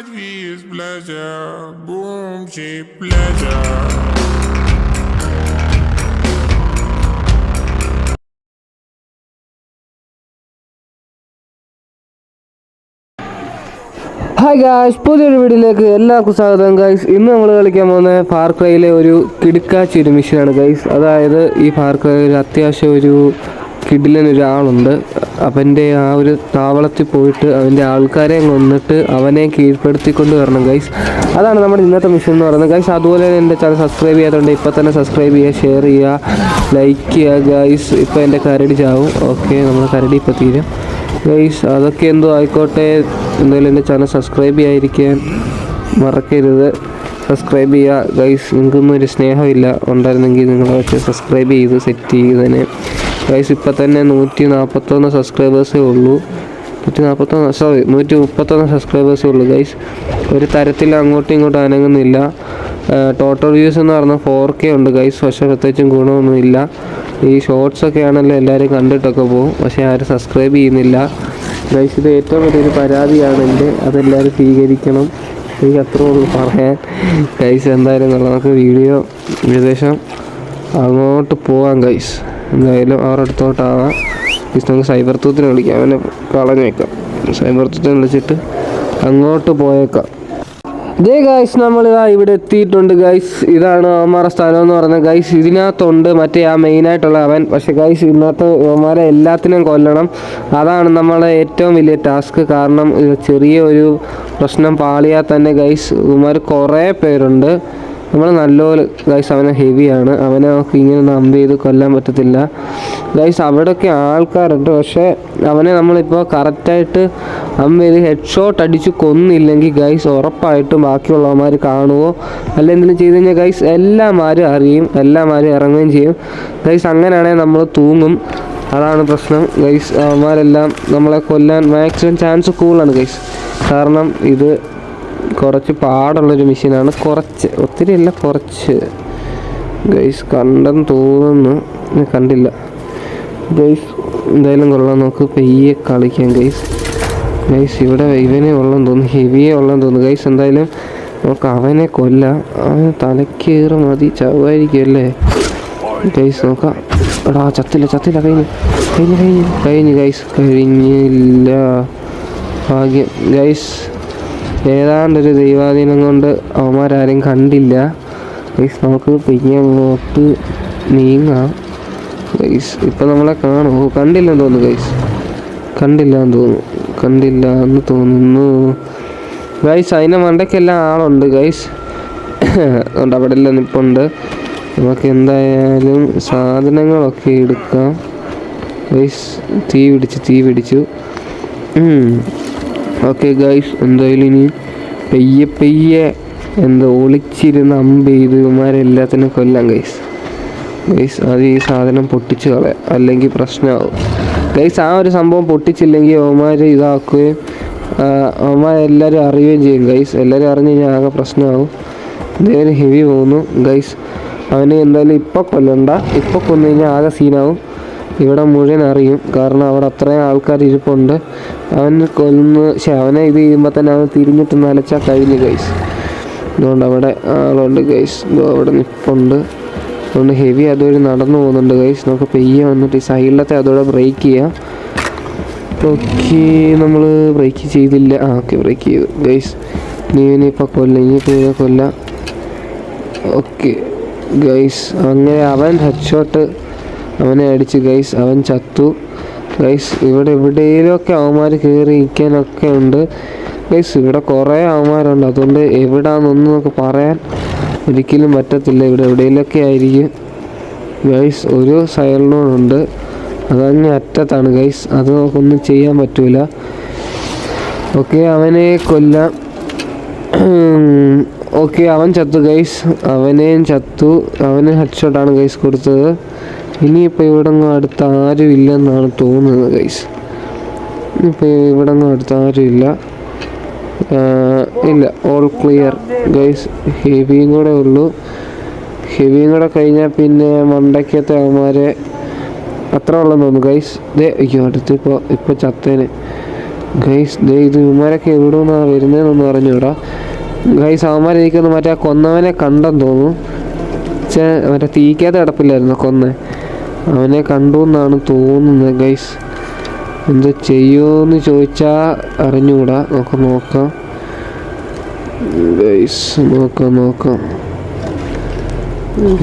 vie is pleasure, boom, cheap pleasure. Hi guys, പുതിയൊരു വീഡിയോയിലേക്ക് എല്ലാവർക്കും സ്വാഗതം ഗൈസ്. ഇന്ന് നമ്മൾ കളിക്കാൻ പോകുന്ന ഫാർ ക്രൈയിലെ ഒരു കിടുക്കാച്ചി ഒരു മിഷനാണ് ഗൈസ്. അതായത് ഈ ഫാർ ക്രൈയിൽ അത്യാവശ്യം ഒരു കിടിലനൊരാളുണ്ട്. അവൻ്റെ ആ ഒരു താവളത്തിൽ പോയിട്ട് അവൻ്റെ ആൾക്കാരെ കൊന്നിട്ട് അവനെ കീഴ്പ്പെടുത്തിക്കൊണ്ട് വരണം ഗൈസ്. അതാണ് നമ്മുടെ ഇന്നത്തെ മിഷൻ എന്ന് പറയുന്നത് ഗൈസ്. അതുപോലെ തന്നെ എൻ്റെ ചാനൽ സബ്സ്ക്രൈബ് ചെയ്യാത്തതുകൊണ്ട് ഇപ്പോൾ തന്നെ സബ്സ്ക്രൈബ് ചെയ്യുക, ഷെയർ ചെയ്യുക, ലൈക്ക് ചെയ്യുക ഗൈസ്. ഇപ്പോൾ എൻ്റെ കരടി ചാവും. ഓക്കെ, നമ്മുടെ കരടി ഇപ്പോൾ തീരും ഗൈസ്. അതൊക്കെ എന്തോ ആയിക്കോട്ടെ, എന്തായാലും എൻ്റെ ചാനൽ സബ്സ്ക്രൈബ് ചെയ്യാതിരിക്കാൻ മറക്കരുത്. സബ്സ്ക്രൈബ് ചെയ്യുക ഗൈസ്. നിങ്ങൾക്കൊന്നും ഒരു സ്നേഹമില്ല, ഉണ്ടായിരുന്നെങ്കിൽ നിങ്ങളൊക്കെ സബ്സ്ക്രൈബ് ചെയ്ത് സെറ്റ് ചെയ്തതിന് ഗൈസ്. ഇപ്പം തന്നെ 141 സബ്സ്ക്രൈബേഴ്സേ ഉള്ളൂ. 131 സബ്സ്ക്രൈബേഴ്സേ ഉള്ളൂ ഗൈസ്. ഒരു തരത്തിൽ അങ്ങോട്ടും ഇങ്ങോട്ടും അനങ്ങുന്നില്ല. ടോട്ടൽ വ്യൂസ് എന്ന് പറഞ്ഞാൽ 4K ഉണ്ട് ഗൈസ്. പക്ഷേ പ്രത്യേകിച്ചും ഗുണമൊന്നുമില്ല. ഈ ഷോർട്സൊക്കെ ആണല്ലോ എല്ലാവരും കണ്ടിട്ടൊക്കെ പോകും, പക്ഷേ ആരും സബ്സ്ക്രൈബ് ചെയ്യുന്നില്ല ഗൈസ്. ഇത് ഏറ്റവും വലിയൊരു പരാതിയാണ് എൻ്റെ. അതെല്ലാവരും സ്വീകരിക്കണം. എനിക്ക് അത്രേ ഉള്ളൂ പറയാൻ ഗൈസ്. എന്തായാലും നമുക്ക് വീഡിയോ ഏകദേശം അങ്ങോട്ട് പോവാം ഗൈസ്. എന്തായാലും അവരുടെ അടുത്തോട്ടാവാം ഗൈസ്. നമുക്ക് സൈബർ തൂത്തിനെ വിളിക്കാം, അവനെ കളഞ്ഞു വയ്ക്കാം. സൈബർ തൂത്തിനെ വിളിച്ചിട്ട് അങ്ങോട്ട് പോയേക്കാം. ഇതേ ഗൈസ്, നമ്മളിതാ ഇവിടെ എത്തിയിട്ടുണ്ട് ഗൈസ്. ഇതാണ് അവന്മാരുടെ സ്ഥലം എന്ന് പറയുന്നത് ഗൈസ്. ഇതിനകത്തുണ്ട് മറ്റേ ആ മെയിനായിട്ടുള്ള അവൻ. പക്ഷേ ഗൈസ്, ഇന്നത്തെ അവന്മാരെ എല്ലാത്തിനെയും കൊല്ലണം. അതാണ് നമ്മളെ ഏറ്റവും വലിയ ടാസ്ക്. കാരണം ചെറിയ ഒരു പ്രശ്നം പാളിയാൽ തന്നെ ഗൈസ് ഇവന്മാർ കുറേ പേരുണ്ട്. നമ്മൾ നല്ലപോലെ ഗൈസ് അവനെ ഹെവിയാണ്. അവനെ നമുക്ക് ഇങ്ങനെ നമ്പ് ചെയ്ത് കൊല്ലാൻ പറ്റത്തില്ല ഗൈസ്. അവിടെയൊക്കെ ആൾക്കാരുണ്ട്, പക്ഷേ അവനെ നമ്മളിപ്പോൾ കറക്റ്റായിട്ട് അമ്പ് ചെയ്ത് ഹെഡ് ഷോട്ട് അടിച്ച് കൊന്നില്ലെങ്കിൽ ഗൈസ് ഉറപ്പായിട്ടും ബാക്കിയുള്ളവന്മാർ കാണുമോ അല്ല എന്തെങ്കിലും ചെയ്ത് കഴിഞ്ഞാൽ ഗൈസ് എല്ലാവരും അറിയും, എല്ലാവരും ഇറങ്ങുകയും ചെയ്യും ഗൈസ്. അങ്ങനെയാണെങ്കിൽ നമ്മൾ തൂങ്ങും. അതാണ് പ്രശ്നം ഗൈസ്. അവന്മാരെല്ലാം നമ്മളെ കൊല്ലാൻ മാക്സിമം ചാൻസ് കൂടുതലാണ് ഗൈസ്. കാരണം ഇത് കുറച്ച് പാടുള്ളൊരു മെഷീനാണ്. ഒത്തിരി അല്ല, കുറച്ച് ഗൈസ്. കണ്ടെന്ന് തോന്നുന്നു, കണ്ടില്ല ഗൈസ്. എന്തായാലും കൊള്ളാൻ നോക്ക്, പെയ്യെ കളിക്കാം ഗൈസ്. ഇവിടെ ഇവനെ ഉള്ളെന്ന് തോന്നുന്നു, ഹെവിയെ ഉള്ളെന്ന് തോന്നുന്നു ഗൈസ്. എന്തായാലും നമുക്ക് അവനെ കൊല്ലാം. അവന് തലക്കേറ് മതി, ചവായിരിക്കുമല്ലേ ഗൈസ്. നോക്കാം. എടാ ചത്തില്ല കഴിഞ്ഞു ഗൈസ്. കഴിഞ്ഞില്ല, ഭാഗ്യം ഗൈസ്. ഏതാണ്ടൊരു ദൈവാധീനം കൊണ്ട് അവന്മാരാരും കണ്ടില്ല ഗൈസ്. നമുക്ക് പെയ്യ അങ്ങോട്ട് നീങ്ങാം ഗൈസ്. ഇപ്പം നമ്മളെ കാണുമോ? കണ്ടില്ലെന്ന് തോന്നുന്നു ഗൈസ്. കണ്ടില്ല എന്ന് തോന്നുന്നു ഗൈസ്. അതിൻ്റെ മണ്ടയ്ക്കെല്ലാം ആളുണ്ട് ഗൈസ്. അതുകൊണ്ട് അവിടെ എല്ലാം നിൽപ്പുണ്ട്. നമുക്ക് എന്തായാലും സാധനങ്ങളൊക്കെ എടുക്കാം ഗൈസ്. തീ പിടിച്ചു. ഓക്കെ ഗൈസ്, എന്തായാലും ഇനി പെയ്യെ എന്താ ഒളിച്ചിരുന്ന് അമ്പ് ചെയ്ത് ഇവന്മാരെല്ലാത്തിനും കൊല്ലാം ഗൈസ്. അത് ഈ സാധനം പൊട്ടിച്ച് കളയാം, അല്ലെങ്കിൽ പ്രശ്നമാവും ഗൈസ്. ആ ഒരു സംഭവം പൊട്ടിച്ചില്ലെങ്കിൽ അവന്മാർ ഇതാക്കുകയും അവന്മാരെല്ലാവരും അറിയുകയും ചെയ്യും ഗൈസ്. എല്ലാവരും അറിഞ്ഞ് കഴിഞ്ഞാൽ ആകെ പ്രശ്നമാവും. എന്തായാലും ഹെവി പോകുന്നു ഗൈസ്. അവന് എന്തായാലും ഇപ്പം കൊല്ലണ്ട. ഇപ്പം കൊന്നു കഴിഞ്ഞാൽ ആകെ സീനാവും. ഇവിടെ മുഴുവൻ അറിയും, കാരണം അവിടെ അത്രയും ആൾക്കാർ ഇരിപ്പുണ്ട്. അവനെ ഇത് ചെയ്യുമ്പോൾ തന്നെ അവൻ തിരിഞ്ഞിട്ട് നലച്ചാൽ കഴിഞ്ഞു ഗൈസ്. അതുകൊണ്ട് അവിടെ ആളുണ്ട് ഗൈസ്. അവിടെ നിൽപ്പുണ്ട്. അതുകൊണ്ട് ഹെവി അതുവഴി നടന്നു പോകുന്നുണ്ട് ഗൈസ്. നമുക്ക് പെയ്യെ വന്നിട്ട് ഈ സൈഡിലത്തെ അതോടെ ബ്രേക്ക് ചെയ്യാം. ഓക്കെ, നമ്മൾ ബ്രേക്ക് ചെയ്തില്ല. ഓക്കെ, ബ്രേക്ക് ചെയ്തു ഗൈസ്. ഇനിയിപ്പോൾ കൊല്ലാം. ഓക്കെ ഗൈസ്, അങ്ങനെ അവൻ ഹെഡ് ഷോട്ട് അവനെ അടിച്ച് ഗൈസ്. അവൻ ചത്തു ഗൈസ്. ഇവിടെ എവിടെയെങ്കിലുമൊക്കെ അവന്മാർ കയറി ഇരിക്കാനൊക്കെ ഉണ്ട് ഗൈസ്. ഇവിടെ കുറേ അവന്മാരുണ്ട്. അതുകൊണ്ട് എവിടാന്നൊന്നും നമുക്ക് പറയാൻ ഒരിക്കലും പറ്റത്തില്ല. ഇവിടെ എവിടെയെങ്കിലുമൊക്കെ ആയിരിക്കും ഗൈസ്. ഒരു സൈഡിലോടുണ്ട്, അതങ്ങ് അറ്റത്താണ് ഗൈസ്. അത് നമുക്കൊന്നും ചെയ്യാൻ പറ്റൂല. ഓക്കെ, അവനെ കൊല്ലാം. ഓക്കെ, അവൻ ചത്തു ഗൈസ്. അവനെയും ചത്തു. അവന് ഹെഡ് ഷോട്ടാണ് ഗൈസ് കൊടുത്തത്. ഇനിയിപ്പോൾ ഇവിടെ ഒന്നും അടുത്ത് ആരും ഇല്ലെന്നാണ് തോന്നുന്നത് ഗൈസ്. ഇപ്പോൾ ഇവിടെ ഒന്നും അടുത്ത് ആരും ഇല്ല. All clear guys. ഹെവിയും കൂടെ ഉള്ളൂ. ഹെവിയും കൂടെ കഴിഞ്ഞാൽ പിന്നെ മണ്ടയ്ക്കത്തെ അവന്മാരെ അത്ര ഉള്ളെന്ന് തോന്നുന്നു ഗൈസ്. അയ്യോ, അടുത്ത് ഇപ്പോൾ ചത്തേന് ഗൈസ് ദേ ഇത് ഇവന്മാരൊക്കെ എവിടെ നിന്നാണ് വരുന്നതെന്നൊന്നും അറിഞ്ഞൂടാ. ഗൈസ് അവന്മാരെനിക്കൊന്ന് മറ്റേ ആ കൊന്നവനെ കണ്ടെന്ന് തോന്നുന്നു. മറ്റേ തീക്കാത്ത കിടപ്പില്ലായിരുന്നു കൊന്ന, അവനെ കണ്ടു എന്നാണ് തോന്നുന്നത്. ഗൈസ് എന്ത് ചെയ്യുമെന്ന് ചോദിച്ചാൽ അറിഞ്ഞുകൂടാ. നമുക്ക് നോക്കാം ഗൈസ്, നോക്കാം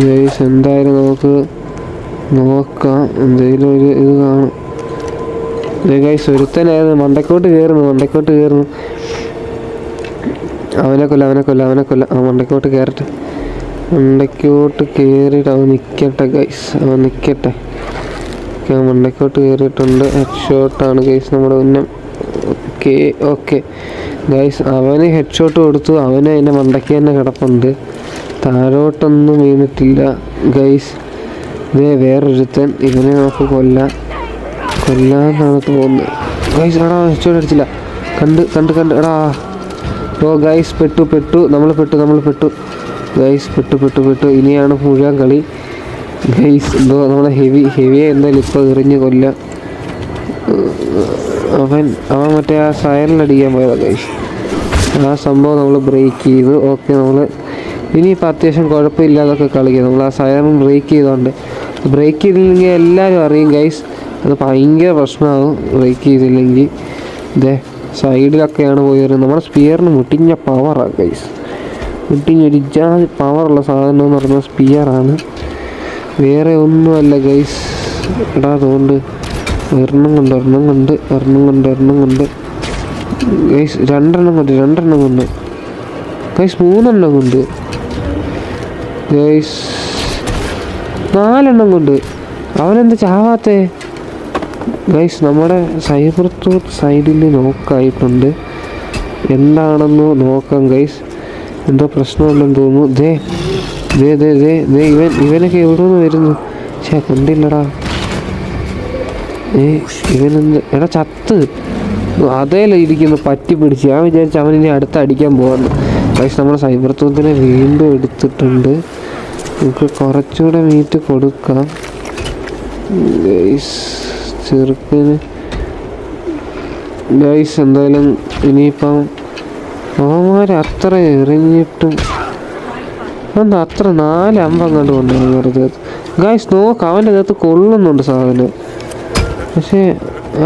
ഗൈസ്. എന്തായാലും നമുക്ക് നോക്കാം, എന്തെങ്കിലും ഒരു ഇത് കാണും. ഗൈസ് ഒരുത്തനായിരുന്നു മണ്ടക്കോട്ട് കയറുന്നു. അവനെ കൊല്ല. ആ മണ്ടക്കോട്ട് കയറട്ടെ, മണ്ടക്കോട്ട് കയറിയിട്ട് അവൻ നിൽക്കട്ടെ ഗൈസ്, മണ്ടക്കോട്ട് കയറിയിട്ടുണ്ട്. ഹെഡ് ഷോട്ടാണ് ഗൈസ് നമ്മുടെ ഉന്നം. ഓക്കെ ഗൈസ്, അവന് ഹെഡ് ഷോട്ട് കൊടുത്തു. അവന് അതിൻ്റെ മണ്ടയ്ക്ക് തന്നെ കിടപ്പുണ്ട്, താഴോട്ടൊന്നും വീണിട്ടില്ല ഗൈസ്. ഇതേ വേറൊരുത്തൻ, ഇവനെ നമുക്ക് കൊല്ലാന്നാണ് തോന്നുന്നത് ഗൈസ്. എടാ ഹെഡ് ഷോട്ട് അടിച്ചില്ല, കണ്ട് എടാ. ഓ ഗൈസ് പെട്ടു നമ്മൾ പെട്ടു ഗൈസ്, പെട്ടു. ഇനിയാണ് മുഴുവൻ കളി ഗൈസ്. എന്തോ നമ്മളെ ഹെവിയെ എന്തായാലും ഇപ്പോൾ എറിഞ്ഞ് കൊല്ലാം. അവൻ മറ്റേ ആ സൈറനിലടിക്കാൻ പോയതാ ഗൈസ്. ആ സംഭവം നമ്മൾ ബ്രേക്ക് ചെയ്തു. ഓക്കെ, നമ്മൾ ഇനിയിപ്പോൾ അത്യാവശ്യം കുഴപ്പമില്ലാതൊക്കെ കളിക്കുക. നമ്മൾ ആ സൈറൻ ബ്രേക്ക് ചെയ്തില്ലെങ്കിൽ എല്ലാവരും അറിയും ഗൈസ്. അത് ഭയങ്കര പ്രശ്നമാകും ബ്രേക്ക് ചെയ്തില്ലെങ്കിൽ. ഇതേ സൈഡിലൊക്കെയാണ് പോയി വരുന്നത്. നമ്മുടെ സ്പിയറിന് മുട്ടിഞ്ഞ പവറാണ് ഗൈസ്, മുട്ടിഞ്ഞൊരു ജാതി പവറുള്ള സാധനം എന്ന് പറഞ്ഞാൽ സ്പിയറാണ്, വേറെ ഒന്നുമല്ല ഗൈസ്. എടാ അതുകൊണ്ട് ഒരെണ്ണം കൊണ്ട് ഗൈസ്, രണ്ടെണ്ണം കൊണ്ട് ഗൈസ്, 3 കൊണ്ട് ഗൈസ്, 4 കൊണ്ട്. അവനെന്താ ചാവാത്തേ ഗൈസ്? നമ്മുടെ സൈബർ ട്രൂത്ത് സൈഡിൽ നോക്കായിട്ടുണ്ട്, എന്താണെന്ന് നോക്കാം ഗൈസ്. എന്തോ പ്രശ്നമുണ്ടെന്ന് തോന്നുന്നു. ദേ ഇവനൊക്കെ എവിടെ നിന്ന് വരുന്നു? കണ്ടില്ലടാ. ഇവനെന്ത് എടാ ചത്ത് അതേല ഇരിക്കുന്നു പറ്റി പിടിച്ച്. ഞാൻ വിചാരിച്ചു അവനിനി അടുത്ത് അടിക്കാൻ പോകാന്ന് ഗൈസ്. നമ്മുടെ സൈബർ ട്രൂത്തിനെ വീണ്ടും എടുത്തിട്ടുണ്ട്. നമുക്ക് കുറച്ചുകൂടെ മീറ്റ് കൊടുക്കാം ഗൈസ് ചെറുക്കിന് ഗൈസ്. എന്തായാലും ഇനിയിപ്പം അവന്മാർ അത്ര എറിഞ്ഞിട്ടും അത്ര 4 അമ്പം കണ്ട് കൊണ്ടുപോകും വെറുതെ ഗൈസ്. നോക്ക്, അവൻ്റെ അകത്ത് കൊള്ളുന്നുണ്ട് സാധനം, പക്ഷേ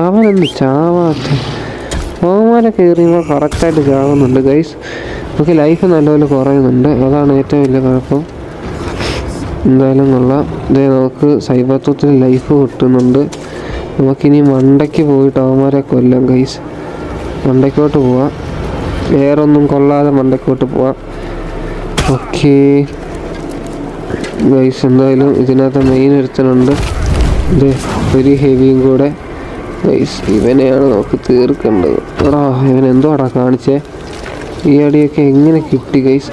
അവനൊന്ന് ചാവാത്ത. അവന്മാരൊക്കെ എറിയുമ്പോൾ കറക്റ്റായിട്ട് ചാവുന്നുണ്ട് ഗൈസ്. നമുക്ക് ലൈഫ് നല്ലപോലെ കുറയുന്നുണ്ട്, അതാണ് ഏറ്റവും വലിയ കുഴപ്പം. എന്തായാലും കൊള്ളാം. ഇതേ നമുക്ക് സൈബർ ട്രൂത്തിൽ ലൈഫ് കിട്ടുന്നുണ്ട്. നമുക്കിനി മണ്ടയ്ക്ക് പോയിട്ട് അവന്മാരെ കൊല്ലാം ഗൈസ്. മണ്ടയ്ക്കോട്ട് പോവാം, വേറൊന്നും കൊള്ളാതെ മണ്ടയ്ക്കോട്ട് പോവാം. ഓക്കെ ഗൈസ്, എന്തായാലും ഇതിനകത്ത് മെയിൻ ഒരുത്തനുണ്ട്. ഇത് ഒരു ഹെവിയും കൂടെ ഗൈസ്. ഇവനെയാണ് നമുക്ക് തീർക്കേണ്ടത്. എടാ ഇവനെന്തോടാ കാണിച്ചേ? ഈ അടിയൊക്കെ എങ്ങനെ കിട്ടി ഗൈസ്?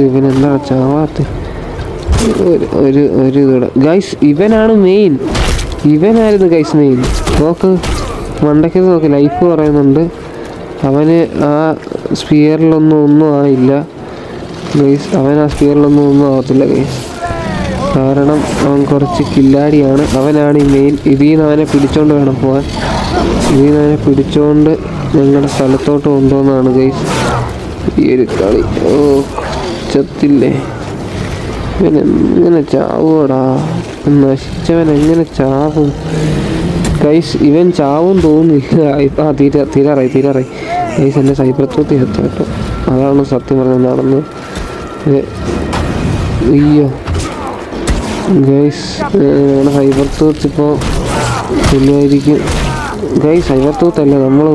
ഇവനെന്താ ചാവാത്ത? ഒരു ഇതോടെ ഗൈസ്, ഇവനായിരുന്നു ഗൈസ് മെയിൻ. നോക്ക് മണ്ടയ്ക്ക് നോക്ക്, ലൈഫ് പറയുന്നുണ്ട്. അവന് ആ സ്പിയറിലൊന്നും ആയില്ല ഗൈസ്. അവൻ ആ സ്പിയറിലൊന്നും ആവത്തില്ല ഗൈസ്, കാരണം അവൻ കുറച്ച് കില്ലാടിയാണ്. അവനാണ് ഈ മെയിൻ. ഇതിൽ നിന്ന് അവനെ പിടിച്ചോണ്ട് വേണം പോകാൻ. ഞങ്ങളുടെ സ്ഥലത്തോട്ട് കൊണ്ടുവന്നാണ് ഗൈസ് ഈ ഒരു കളി. ഓ ചത്തില്ലേ ഇവനെങ്ങനെ ചാവൂടാ? നശിച്ചവൻ എങ്ങനെ ചാവും ഗൈസ്? ഇവൻ ചാവും തോന്നുന്നില്ല. തീരാറായി ഗൈസ്. എൻ്റെ സൈബർ ട്രൂത്ത് ചത്തു കേട്ടോ, അതാണ് സത്യം പറഞ്ഞത് നടന്നത്. അയ്യോ ഗൈസ്, നമ്മുടെ സൈബർ ട്രൂത്ത് ഇപ്പോൾ കൊല്ലുമായിരിക്കും ഗൈസ്. സൈബർ ട്രൂത്ത് അല്ല, നമ്മൾ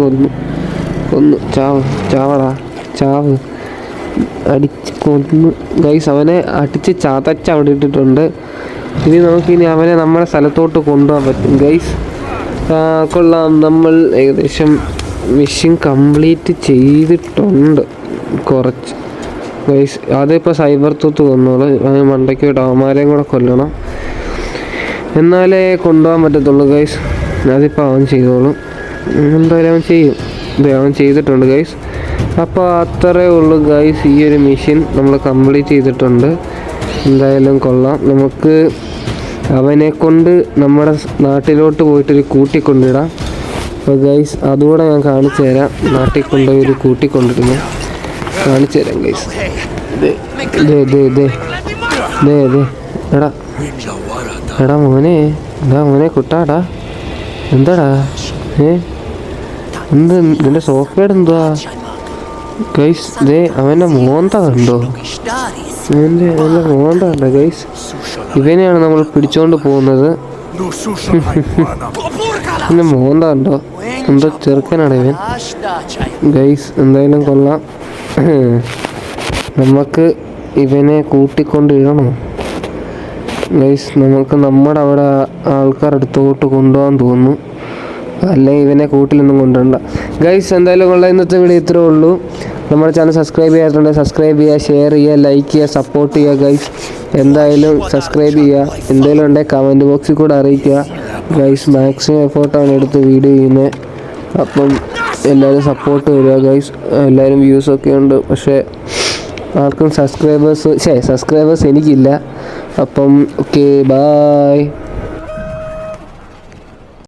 കൊന്നു. ചാവ് അടിച്ച് കൊന്നു ഗൈസ്. അവനെ അടിച്ച് ചതച്ച് അവിടെ ഇട്ടിട്ടുണ്ട്. നമുക്കിനി അവനെ നമ്മുടെ സ്ഥലത്തോട്ട് കൊണ്ടുപോകാൻ പറ്റും ഗൈസ്. കൊള്ളാം, നമ്മൾ ഏകദേശം മിഷൻ കംപ്ലീറ്റ് ചെയ്തിട്ടുണ്ട് കുറച്ച് ഗൈസ്. അതിപ്പോൾ സൈബർ ട്രൂത്ത് കൊന്നോളൂ. മണ്ടയ്ക്ക് വിട്ട് അവന്മാരെയും കൂടെ കൊല്ലണം, എന്നാലേ കൊണ്ടുപോകാൻ പറ്റത്തുള്ളൂ ഗൈസ്. അതിപ്പോൾ അവൻ ചെയ്തോളും, എന്തായാലും അവൻ ചെയ്യും. അവൻ ചെയ്തിട്ടുണ്ട് ഗൈസ്. അപ്പോൾ അത്രയേ ഉള്ളൂ ഗൈസ്. ഈ ഒരു മിഷൻ നമ്മൾ കംപ്ലീറ്റ് ചെയ്തിട്ടുണ്ട്. എന്തായാലും കൊള്ളാം. നമുക്ക് അവനെ കൊണ്ട് നമ്മുടെ നാട്ടിലോട്ട് പോയിട്ടൊരു കൂട്ടിക്കൊണ്ടിടാം. അപ്പോൾ ഗൈസ് അതുകൂടെ ഞാൻ കാണിച്ചു തരാം. നാട്ടിൽ കൊണ്ടുപോയി ഒരു കൂട്ടിക്കൊണ്ടിരുന്നു കാണിച്ചു തരാം ഗൈസ്. എടാ എടാ മോനെ, എന്താ മോനെ കുട്ടാടാ, എന്താടാ എന്ത് നിന്റെ സോക്കേട് എന്തുവാ ഗൈസ്? അവൻ്റെ മോന്ത കണ്ടോ? അവൻ്റെ മോന്ത കണ്ടോ ഗൈസ്? ഇവനെയാണ് നമ്മൾ പിടിച്ചോണ്ട് പോകുന്നത്. പിന്നെ മോന്ത കണ്ടോ? എന്തോ ചെറുക്കനാണ് ഇവൻ ഗൈസ്. എന്തായാലും കൊള്ളാം. നമുക്ക് ഇവനെ കൂട്ടിക്കൊണ്ടിടണോ ഗൈസ്? നമുക്ക് നമ്മുടെ അവിടെ ആൾക്കാരെടുത്തോട്ട് കൊണ്ടുപോകാൻ തോന്നുന്നു. അല്ലെങ്കിൽ ഇവനെ കൂട്ടിലൊന്നും കൊണ്ടുവരണ്ട ഗൈസ്. എന്തായാലും കൊള്ളാം. ഇന്നത്തെ വീഡിയോ ഇത്രേ ഉള്ളൂ. നമ്മുടെ ചാനൽ സബ്സ്ക്രൈബ് ചെയ്യാത്തുണ്ടെങ്കിൽ സബ്സ്ക്രൈബ് ചെയ്യുക, ഷെയർ ചെയ്യുക, ലൈക്ക് ചെയ്യുക, സപ്പോർട്ട് ചെയ്യുക ഗൈസ്. എന്തായാലും സബ്സ്ക്രൈബ് ചെയ്യുക. എന്തെങ്കിലും ഉണ്ടെങ്കിൽ കമൻറ്റ് ബോക്സിൽ കൂടെ അറിയിക്കുക ഗൈസ്. മാക്സിമം എഫേർട്ടാണ് എടുത്ത് വീഡിയോ ചെയ്യുന്നത്. അപ്പം എല്ലാവരും സപ്പോർട്ട് തരിക ഗൈസ്. എല്ലാവരും വ്യൂസൊക്കെ ഉണ്ട്, പക്ഷേ ആർക്കും സബ്സ്ക്രൈബേഴ്സ് എനിക്കില്ല. അപ്പം ഓക്കെ, ബായ്.